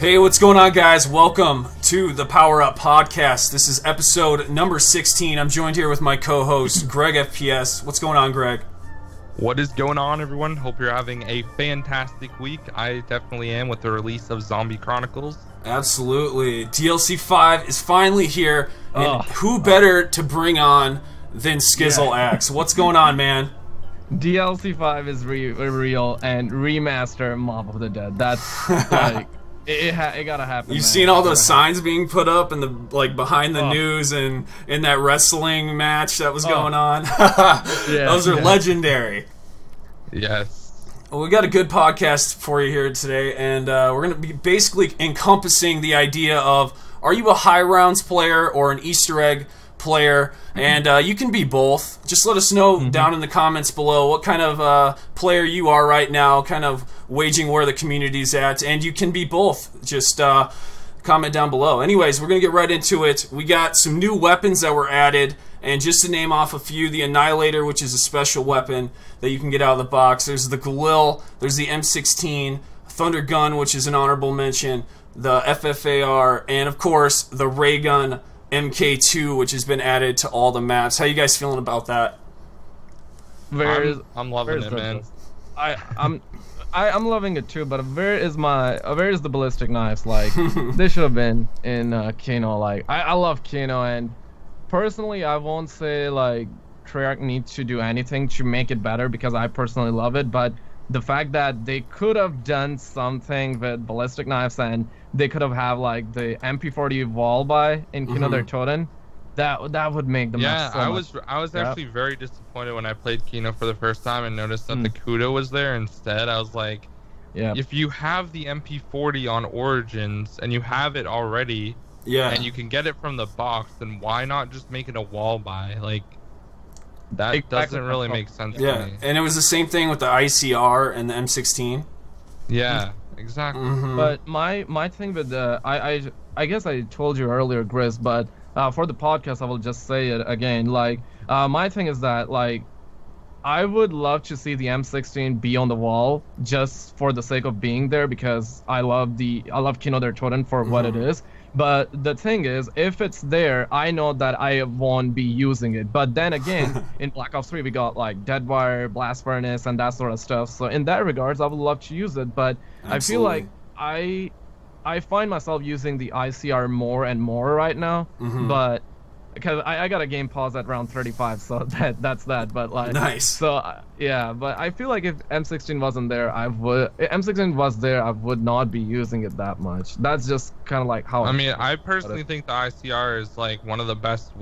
Hey, what's going on, guys? Welcome to the Power Up Podcast. This is episode number 16. I'm joined here with my co-host, GregFPS. What's going on, Greg? What is going on, everyone? Hope you're having a fantastic week. I definitely am with the release of Zombie Chronicles. Absolutely. DLC 5 is finally here, and who better to bring on than SKIZZLEAXE? What's going on, man? DLC 5 is real, and remaster Mob of the Dead. That's like... It gotta happen. You've seen all those signs being put up in the behind the news and in that wrestling match that was going on. Those are legendary. Yes. Well, we got a good podcast for you here today, and we're going to be basically encompassing the idea of, are you a high rounds player or an Easter egg player? And you can be both. Just let us know down in the comments below what kind of player you are right now, kind of waging where the community's at, and you can be both. Just comment down below. Anyways, we're gonna get right into it. We got some new weapons that were added, and just to name off a few: the Annihilator, which is a special weapon that you can get out of the box. There's the Galil, there's the M16, Thunder Gun, which is an honorable mention, the FFAR, and of course the Ray Gun MK2, which has been added to all the maps. How you guys feeling about that? I'm loving it, man. I'm loving it too, but where is the ballistic knives? Like, they should have been in Kino. Like, I love Kino, and personally, I won't say like Treyarch needs to do anything to make it better because I personally love it, but the fact that they could have done something with ballistic knives and they could have like the MP40 wall buy in Kino der Toten, that would make the map so much. I was actually very disappointed when I played Kino for the first time and noticed that the Kudo was there instead. I was like, if you have the MP40 on Origins and you have it already, and you can get it from the box, then why not just make it a wall buy? Like, that doesn't really make sense to me. And it was the same thing with the ICR and the M16. Yeah, exactly. But my thing with the I guess I told you earlier, GRIZZ, but for the podcast I will just say it again. Like, my thing is that, like, I would love to see the M16 be on the wall just for the sake of being there, because I love Kino der Toten for what it is. But the thing is, if it's there, I know that I won't be using it. But then again, in Black Ops 3, we got like Deadwire, Blast Furnace, and that sort of stuff. So in that regards, I would love to use it. But I feel like I find myself using the ICR more and more right now. But because I got a game pause at round 35, so that's that. But like, nice. So yeah, but I feel like if M16 wasn't there, M16 was there, I would not be using it that much. That's just kind of like how I mean, I personally think the ICR is like one of the best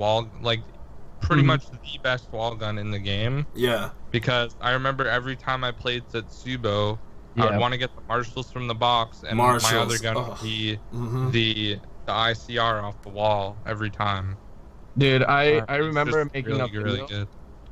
pretty much the best wall gun in the game. Yeah. Because I remember every time I played Zetsubou, I would want to get the Marshals from the box, and my other gun would be the ICR off the wall every time. Dude, I remember making really good.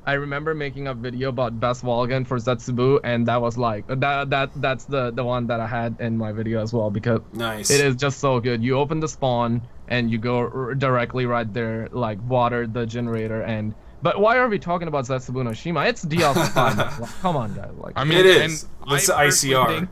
I remember making a video about best wall gun for Zetsubou, and that was like that's the one that I had in my video as well, because it is just so good. You open the spawn and you go directly right there, like water the generator. And but why are we talking about Zetsubou no Shima? It's DLC 5. Like, come on, guys. Like, I mean, it is. It's the ICR.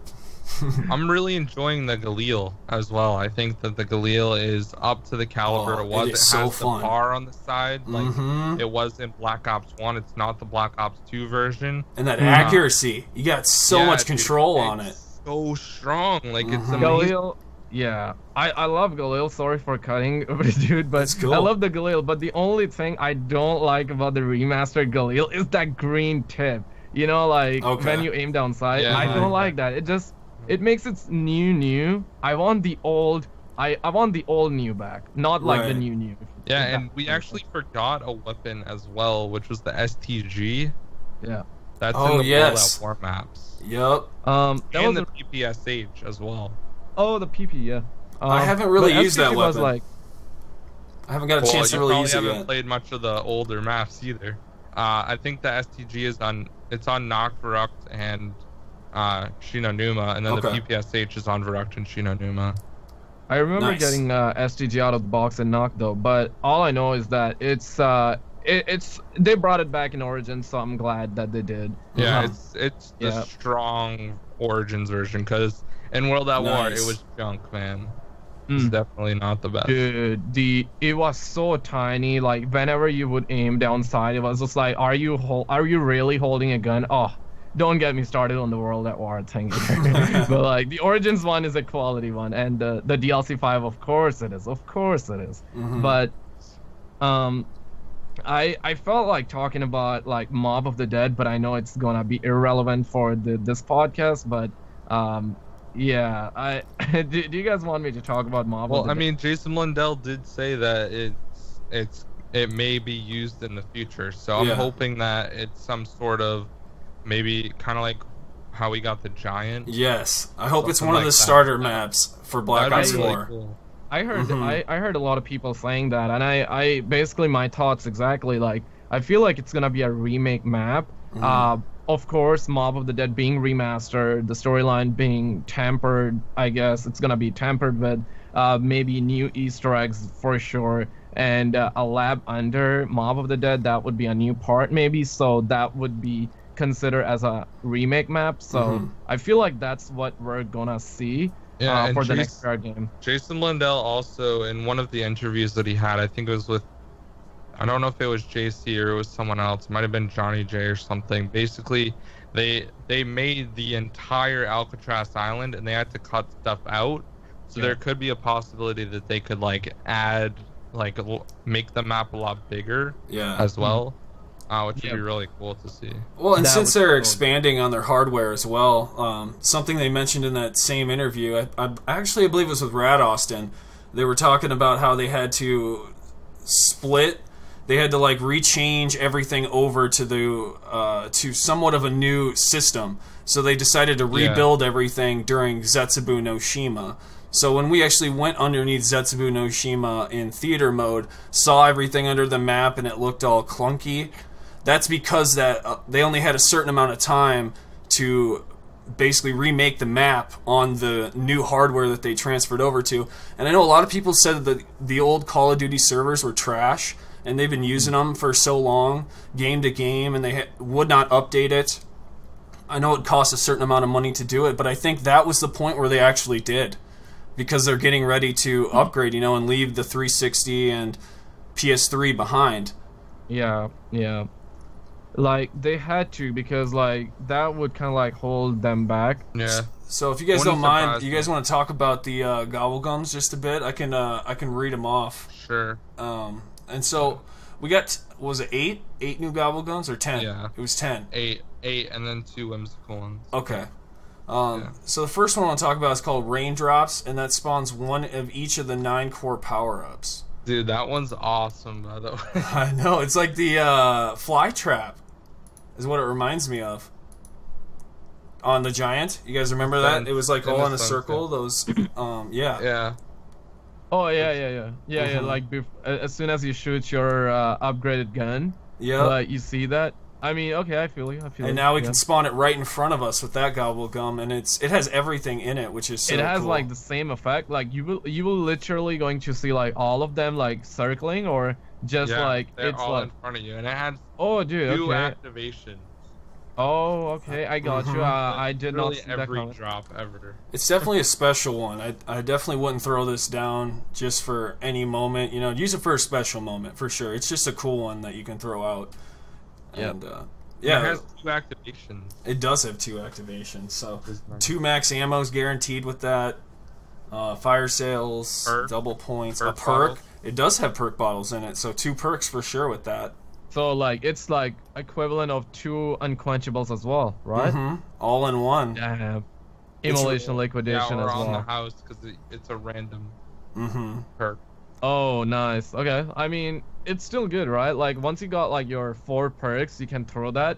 I'm really enjoying the Galil as well. I think that the Galil is up to the caliber it was. It has the bar on the side, like it was in Black Ops 1. It's not the Black Ops 2 version. And that accuracy, you got so much control on it. So strong, like it's amazing. Galil, yeah, I love Galil. Sorry for cutting, dude, but cool. I love the Galil. But the only thing I don't like about the remastered Galil is that green tip. You know, like when you aim down sight, I don't like that. It makes it new. I want the old. I want the old new back, not like the new. Yeah, and we actually forgot a weapon as well, which was the STG. Yeah. That's in the Fallout 4 maps. Yep. And the PPSH as well. Oh, the PP, yeah. I haven't really used that weapon. Like, I haven't got a chance to really use it yet. You haven't played much of the older maps either. I think the STG is on Nacht, Verrucht, and Shinonuma, and then the PPSH is on Verrucht and Shinonuma. I remember getting STG out of the box in Nacht though, but all I know is that it's they brought it back in Origins, so I'm glad that they did. Yeah, it's the strong Origins version, because in World at War it was junk, man. It's definitely not the best. Dude, it was so tiny. Like whenever you would aim down sight, it was just like, are you really holding a gun? Oh, don't get me started on the World at War thing. But like the Origins one is a quality one, and the DLC 5, of course it is. But I felt like talking about like Mob of the Dead, but I know it's gonna be irrelevant for this podcast. But yeah, do you guys want me to talk about Mob? Well, I mean, Jason Lundell did say that it may be used in the future, so I'm hoping that it's some sort of maybe kind of like how we got the Giant. Yes, I hope it's one of the starter maps for Black Ops 4. Really cool. I heard I heard a lot of people saying that, and I basically my thoughts exactly. Like, I feel like it's gonna be a remake map. Of course, Mob of the Dead being remastered, the storyline being tempered. I guess it's gonna be tempered with maybe new Easter eggs for sure, and a lab under Mob of the Dead, that would be a new part maybe. So that would be considered as a remake map. So I feel like that's what we're gonna see. Yeah, for the next card game. Jason Lundell also, in one of the interviews that he had, I think it was with, I don't know if it was JC or it was someone else, it might have been Johnny J or something. Basically, they made the entire Alcatraz Island and they had to cut stuff out. So there could be a possibility that they could like add, like make the map a lot bigger as well. Which would be really cool to see. Well, and since they're expanding on their hardware as well, something they mentioned in that same interview, I believe it was with Rad Austin, they were talking about how they had to split, they had to like rechange everything over to the to somewhat of a new system. So they decided to rebuild everything during Zetsubou no Shima. So when we actually went underneath Zetsubou no Shima in theater mode, saw everything under the map and it looked all clunky, that's because they only had a certain amount of time to basically remake the map on the new hardware that they transferred over to. And I know a lot of people said that the old Call of Duty servers were trash, and they've been using them for so long, game to game, and they would not update it. I know it costs a certain amount of money to do it, but I think that was the point where they actually did, because they're getting ready to upgrade, and leave the 360 and PS3 behind. Yeah. Like, they had to, because like that would kind of like hold them back. Yeah. So if you guys don't mind, do you guys want to talk about the Gobblegums just a bit? I can read them off. Sure. And so we got, was it 8 new Gobblegums or 10? Yeah. It was 10. 8, and then 2 whimsical ones. Okay. So the first one I want to talk about is called Raindrops, and that spawns one of each of the 9 core power-ups. Dude, that one's awesome, by the way. I know, it's like the fly trap is what it reminds me of. On the Giant, you guys remember that? It was like all in a circle. Those, yeah. Yeah. Oh yeah. Like as soon as you shoot your upgraded gun, you see that. I mean, okay, I feel you. And now we can spawn it right in front of us with that Gobblegum, and it has everything in it, which is so cool. It has like the same effect. Like you will literally going to see like all of them like circling, or just like it's all in front of you, and it has 2 activations. Oh, okay, I got you. I did not see that every drop ever. It's definitely a special one. I definitely wouldn't throw this down just for any moment. Use it for a special moment for sure. It's just a cool one that you can throw out. And it has 2 activations. It does have 2 activations. So 2 max ammos guaranteed with that. Fire sales, double points, a perk. Bottles. It does have perk bottles in it, so 2 perks for sure with that. So like it's like equivalent of 2 unquenchables as well, right? All in one. Yeah. Immolation liquidation as well. on the house because it's a random perk. Oh, nice. Okay. I mean, it's still good, right? Like once you got like your 4 perks, you can throw that,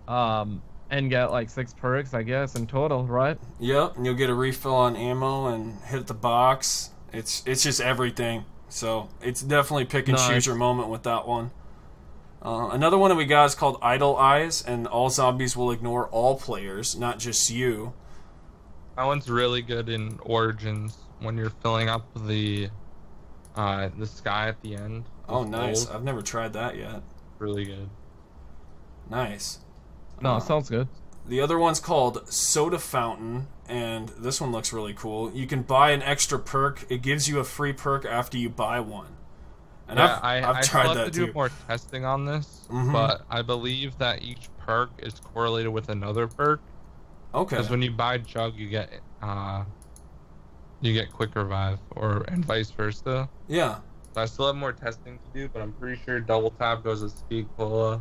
and get like 6 perks, I guess, in total, right? Yep. And you'll get a refill on ammo and hit the box. It's just everything. So it's definitely pick and choose your moment with that one. Another one that we got is called Idle Eyes, and all zombies will ignore all players, not just you. That one's really good in Origins when you're filling up the sky at the end. Oh, nice. I've never tried that yet. really good. Nice. No, sounds good. The other one's called Soda Fountain, and this one looks really cool. You can buy an extra perk. It gives you a free perk after you buy one. And yeah, I've tried that to do too. more testing on this, but I believe that each perk is correlated with another perk. Okay. Because when you buy Jug, you get Quick Revive, and vice versa. Yeah. So I still have more testing to do, but I'm pretty sure Double Tap goes with Speed Cola.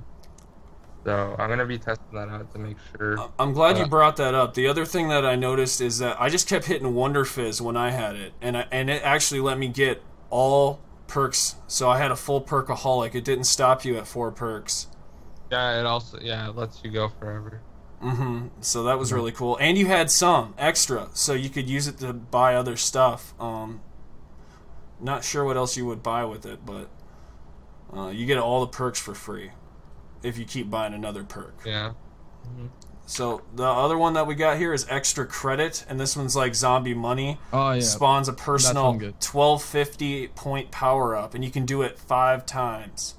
So I'm gonna be testing that out to make sure. I'm glad you brought that up. The other thing that I noticed is that I just kept hitting Wonder Fizz when I had it, and it actually let me get all perks. So I had a full perkaholic. It didn't stop you at 4 perks. Yeah, it also it lets you go forever. So that was really cool, and you had some extra, so you could use it to buy other stuff. Not sure what else you would buy with it, but you get all the perks for free if you keep buying another perk. Yeah. So the other one that we got here is Extra Credit, and this one's like Zombie Money. Oh yeah. Spawns a personal 1250 point power up, and you can do it 5 times.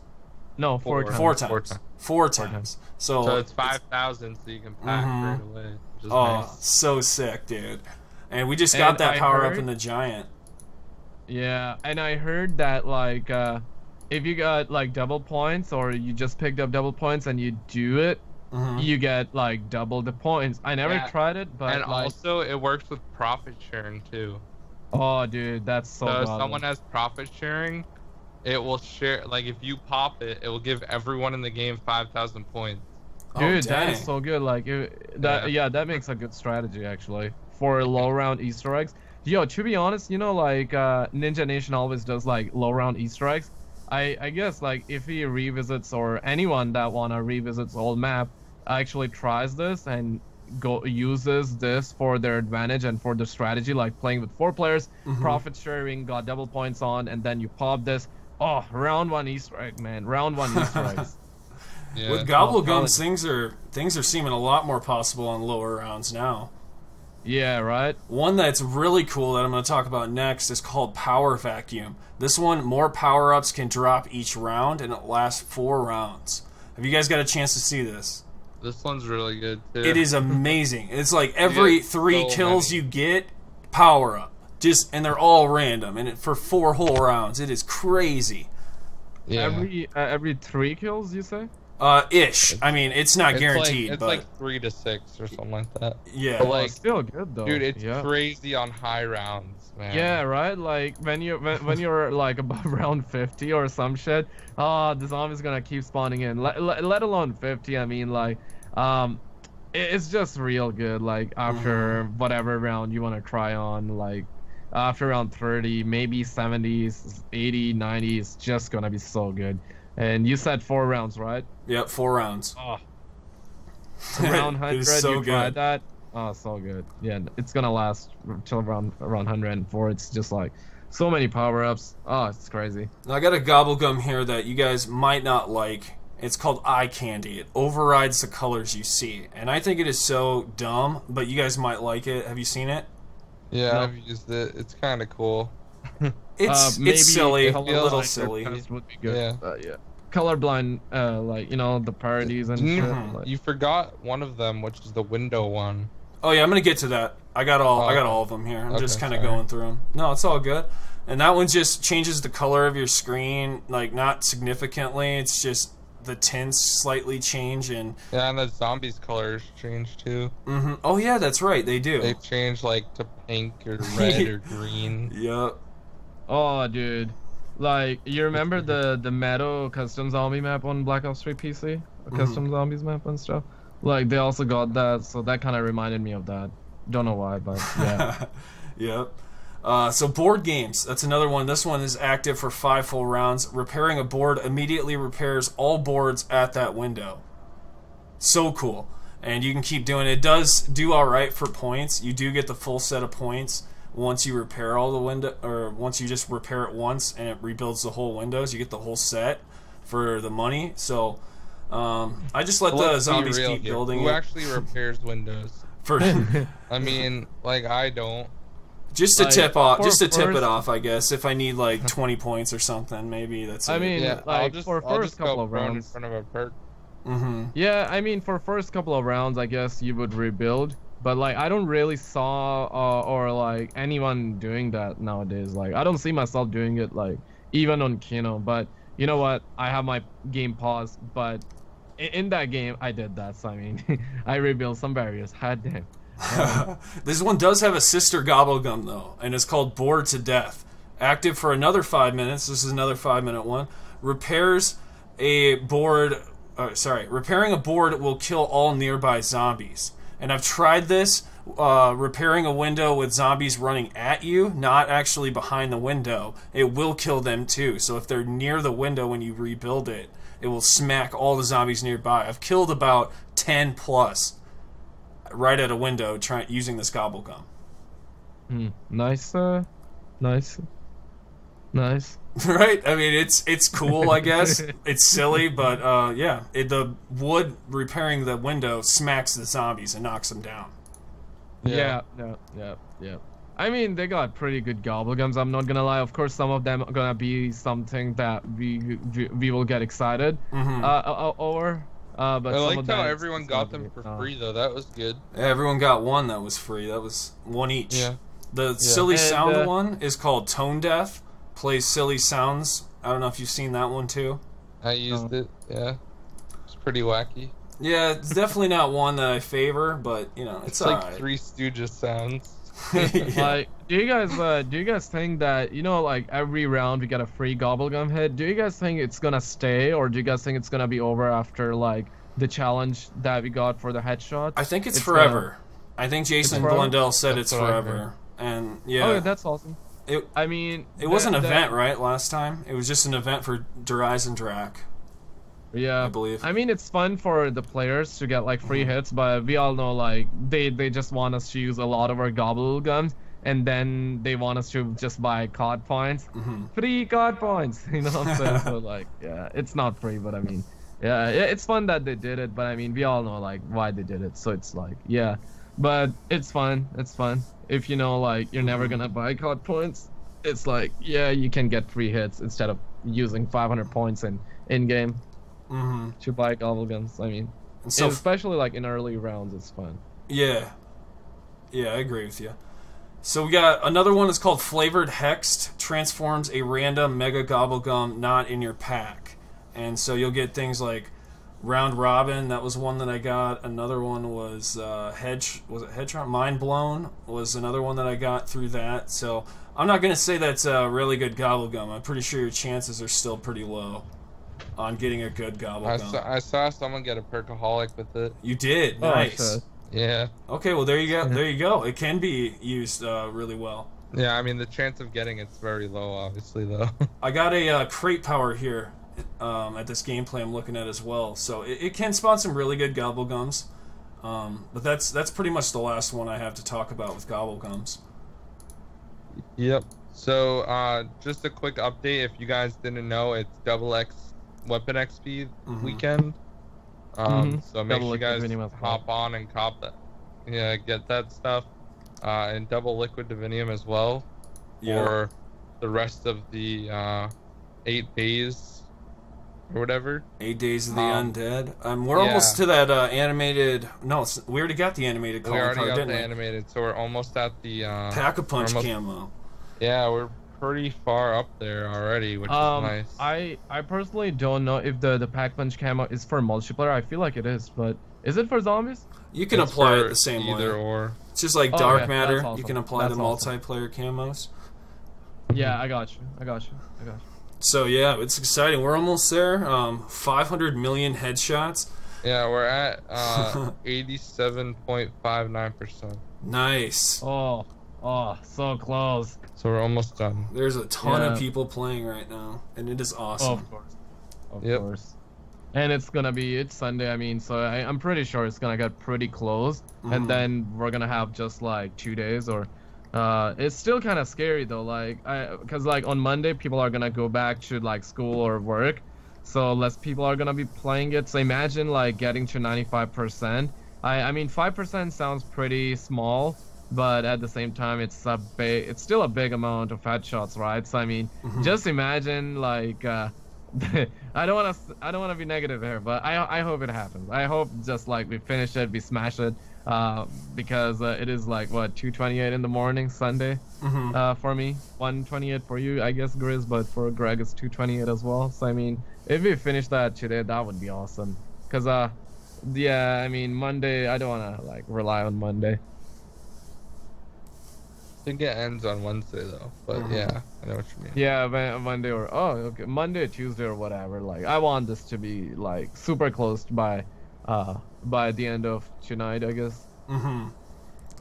No, 4 times. 4 times. 4 times. So it's 5,000, so you can pack right away. Which is nice. So sick, dude. And we just got that power up in the Giant. Yeah, and I heard that like if you got like double points, or you just picked up double points and you do it, you get like double the points. I never tried it, but and also it works with profit sharing too. Oh, dude, that's so. So if someone has profit sharing, it will share. Like if you pop it, it will give everyone in the game 5,000 points. Dude, that is so good. Like that makes a good strategy actually for low round Easter eggs. Yo, to be honest, you know, like Ninja Nation always does like low round Easter eggs. I guess like if he revisits, or anyone that wanna revisits old map actually tries this and uses this for their advantage and for the strategy, like playing with 4 players, profit sharing, got double points on, and then you pop this. Oh, round 1 Easter egg, man! Round 1 Easter eggs. Yeah. With Gobblegums, things are seeming a lot more possible on lower rounds now. Yeah, right. One that's really cool that I'm going to talk about next is called Power Vacuum. This one, more power-ups can drop each round, and it lasts 4 rounds. Have you guys got a chance to see this? This one's really good, too. It is amazing. It's like every 3 kills you get, power-up. And they're all random, and for 4 whole rounds. It is crazy. Yeah. Every 3 kills, you say? Ish. I mean, it's not guaranteed. It's like 3 to 6 or something like that. Yeah. But like, still good though. Dude, it's crazy on high rounds, man. Yeah, right. Like when you're like above round 50 or some shit. The zombie's gonna keep spawning in. Let alone 50. I mean, like, it's just real good. Like after whatever round you wanna try on, like after round 30, maybe 70s, 80, 90s, it's just gonna be so good. And you said 4 rounds, right? Yep, 4 rounds. Oh. Round 100, so you tried that? Oh, so good. Yeah, it's gonna last till around 104. It's just like so many power-ups. Oh, it's crazy. Now, I got a Gobblegum here that you guys might not like. It's called Eye Candy. It overrides the colors you see. And I think it is so dumb, but you guys might like it. Have you seen it? Yeah, I've used it. It's kind of cool. It's silly, a little silly. Would be good. Yeah. Colorblind, like, you know, the parodies and shit. Like. You forgot one of them, which is the window one. Oh yeah, I'm gonna get to that. I got all of them here. I'm just kind of going through them. No, it's all good. And that one just changes the color of your screen, like not significantly. It's just the tints slightly change and. Yeah, and the zombies' colors change too. Oh yeah, that's right. They do. They change like to pink or red or green. Yep. Oh, dude. Like, you remember the Meadow custom zombie map on Black Ops 3 PC? A custom zombies map and stuff? Like, they also got that, so that kind of reminded me of that. Don't know why, but yeah. Yep. So board games, that's another one. This one is active for 5 full rounds. Repairing a board immediately repairs all boards at that window. So cool. And you can keep doing it. It does do alright for points. You do get the full set of points. Once you repair all the window, or once you just repair it once and it rebuilds the whole windows, you get the whole set for the money. So I just let the zombies keep building. Who actually repairs windows? For I mean, like I don't. Just to tip off, just to tip it off, I guess. If I need like 20 points or something, maybe that's. I mean, yeah, like I'll first just couple of go rounds. in front of a perk. Yeah, I mean, for first couple of rounds, I guess you would rebuild. But like, I don't really saw or like anyone doing that nowadays. Like, I don't see myself doing it like even on Kino. But you know what? I have my game paused, but in that game I did that. So I mean, I rebuilt some barriers. God damn. This one does have a sister Gobblegum though, and it's called Bored to Death. Active for another 5 minutes. This is another 5-minute one. Repairing a board will kill all nearby zombies. And I've tried this, repairing a window with zombies running at you, not actually behind the window. It will kill them too. So if they're near the window when you rebuild it, it will smack all the zombies nearby. I've killed about 10 plus right at a window using this Gobblegum. Nice. Right? I mean, it's cool, I guess. It's silly, but yeah. The wood repairing the window smacks the zombies and knocks them down. Yeah. I mean, they got pretty good Gobblegums, I'm not gonna lie. Of course, some of them are gonna be something that we will get excited over. But I liked how everyone got them for free, though. That was good. Yeah, everyone got one that was free. That was one each. Yeah. The silly sound one is called Tone Deaf. Plays silly sounds. I don't know if you've seen that one too. I used it. Yeah, it's pretty wacky. Yeah, it's definitely not one that I favor, but you know, it's like alright. Three Stooges sounds. Yeah. Like, do you guys think that, you know, like every round we get a free Gobblegum hit? Do you guys think it's gonna stay, or do you guys think it's gonna be over after like the challenge that we got for the headshot? I think it's forever. I think Jason Blundell said it's forever, and yeah. Oh, yeah, that's awesome. It was an event, right? Last time it was just an event for GRIZZ and Drac. Yeah, I believe. I mean, it's fun for the players to get like free hits, but we all know like they just want us to use a lot of our Gobblegums, and then they want us to just buy COD points, free COD points. You know what I'm saying? So like, yeah, it's not free, but I mean, yeah, it's fun that they did it, but I mean, we all know like why they did it. So it's like, yeah, but it's fun. It's fun. If you know like you're never gonna buy COD points, it's like, yeah, you can get free hits instead of using 500 points in game. To buy Gobblegums. I mean, so especially like in early rounds, it's fun. Yeah, I agree with you. So we got another one that's called Flavored Hexed. Transforms a random Mega Gobblegum not in your pack, and so you'll get things like Round Robin. That was one that I got. Another one was Headshot? Mind Blown was another one that I got through that. So I'm not gonna say that's a really good Gobblegum. I'm pretty sure your chances are still pretty low on getting a good Gobblegum. I saw someone get a Perkaholic with it. You did? Nice. Yeah. Okay, well there you go. There you go. It can be used really well. Yeah, I mean the chance of getting it's very low, obviously though. I got a crate power here at this gameplay I'm looking at as well, so it can spawn some really good Gobblegums. But that's pretty much the last one I have to talk about with Gobblegums. Yep. So just a quick update if you guys didn't know, it's XXX Weapon XP weekend. So make sure you guys hop on and cop that. Yeah, get that stuff. And double liquid divinium as well. For the rest of the 8 days or whatever. 8 Days of the Undead. We're almost to that animated. No, we already got the animated calling card, didn't we? We already got the animated, so we're almost at the Pack-a-Punch camo. Yeah, we're pretty far up there already, which is nice. I personally don't know if the Pack-Punch camo is for multiplayer. I feel like it is, but is it for zombies? You can apply it the same way. Either or. It's just like Dark Matter. Awesome. You can apply the multiplayer camos. Yeah, I got you. So yeah, it's exciting. We're almost there. 500 million headshots. Yeah, we're at 87.59%. Nice. Oh, so close. So we're almost done. There's a ton of people playing right now, and it is awesome. Of course. And it's Sunday, I mean, so I'm pretty sure it's gonna get pretty close, and then we're gonna have just like 2 days, or it's still kind of scary though, like because like on Monday people are gonna go back to like school or work, so less people are gonna be playing it. So imagine like getting to 95%. I mean 5% sounds pretty small, but at the same time, it's still a big amount of headshots, right? So I mean, just imagine like. I don't want to be negative here, but I hope it happens. I hope just like we finish it, we smash it, because it is like what 2:28 in the morning Sunday, for me, 1:28 for you, I guess, Grizz, but for Greg it's 2:28 as well. So I mean, if we finish that today, that would be awesome. Cause yeah, I mean Monday, I don't want to like rely on Monday. I think it ends on Wednesday though, but yeah, I know what you mean. Yeah, Monday or okay, Monday, Tuesday or whatever. Like I want this to be like super close by the end of tonight, I guess.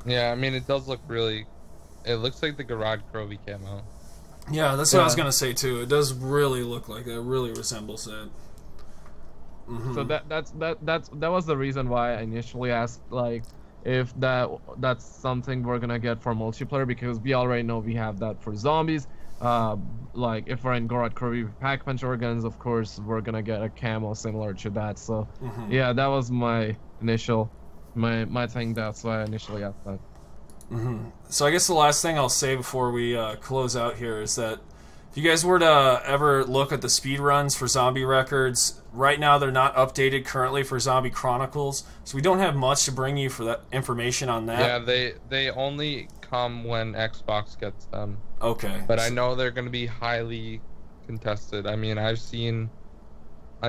Yeah, I mean it does look really. It looks like the Garage Crovy camo. Yeah, that's what I was gonna say too. It does really look like that. It really resembles it. So that was the reason why I initially asked like if that's something we're gonna get for multiplayer, because we already know we have that for zombies. Like if we're in Gorod Kirby Pack Punch Organs, of course we're gonna get a camo similar to that. So yeah, that was my initial my thing. That's why I initially asked that. So I guess the last thing I'll say before we close out here is that if you guys were to ever look at the speed runs for Zombie Records, right now they're not updated currently for Zombie Chronicles, so we don't have much to bring you for that information on that. Yeah, they only come when Xbox gets them. Okay. But I know they're going to be highly contested. I mean, I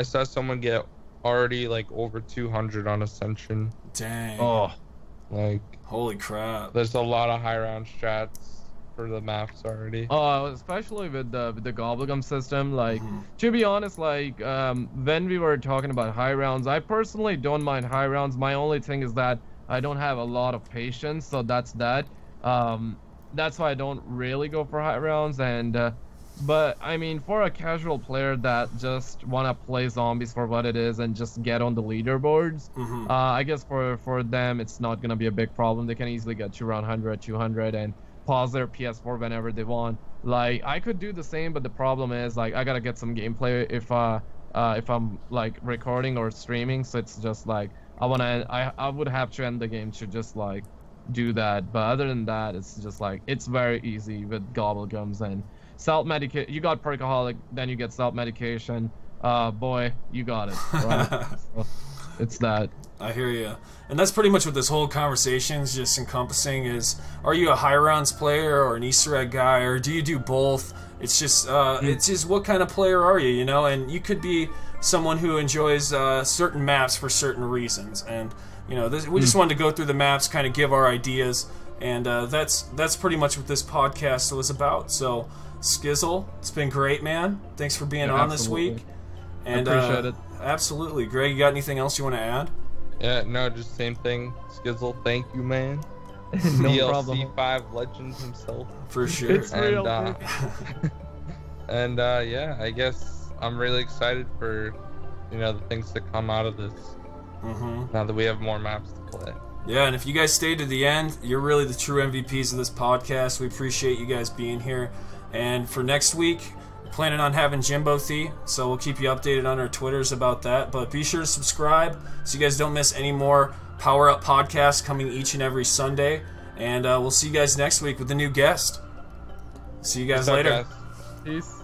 saw someone get already like over 200 on Ascension. Dang. Oh. Like, holy crap. There's a lot of high round strats for the maps already. Oh, especially with the Gobblegum system. Like, to be honest, like when we were talking about high rounds, I personally don't mind high rounds. My only thing is that I don't have a lot of patience, so that's that. That's why I don't really go for high rounds. And but I mean, for a casual player that just wanna play zombies for what it is and just get on the leaderboards, I guess for them it's not gonna be a big problem. They can easily get to around 100, 200, and pause their PS4 whenever they want. Like I could do the same, but the problem is like I gotta get some gameplay if I'm like recording or streaming. So it's just like I would have to end the game to just like do that. But other than that, it's just like it's very easy with Gobblegums and self-medicate. You got Perkaholic, then you get self-medication. Boy, you got it. Right? So it's that. I hear you. And that's pretty much what this whole conversation is just encompassing is, are you a high rounds player or an Easter egg guy, or do you do both? It's just what kind of player are you, you know? And you could be someone who enjoys certain maps for certain reasons. And, you know, we just wanted to go through the maps, kind of give our ideas, and that's pretty much what this podcast was about. So, Skizzle, it's been great, man. Thanks for being on this week. And, I appreciate it. Absolutely. Greg, you got anything else you want to add? Yeah, no, just same thing. Skizzle, thank you, man. No DLC problem. 5 legend himself. For sure. It's real. And yeah, I guess I'm really excited for, you know, the things to come out of this. Now that we have more maps to play. Yeah, and if you guys stayed to the end, you're really the true MVPs of this podcast. We appreciate you guys being here. And for next week, planning on having Jimbo Thee, so we'll keep you updated on our Twitters about that. But be sure to subscribe so you guys don't miss any more Power Up podcasts coming each and every Sunday. And we'll see you guys next week with a new guest. See you guys later. Peace.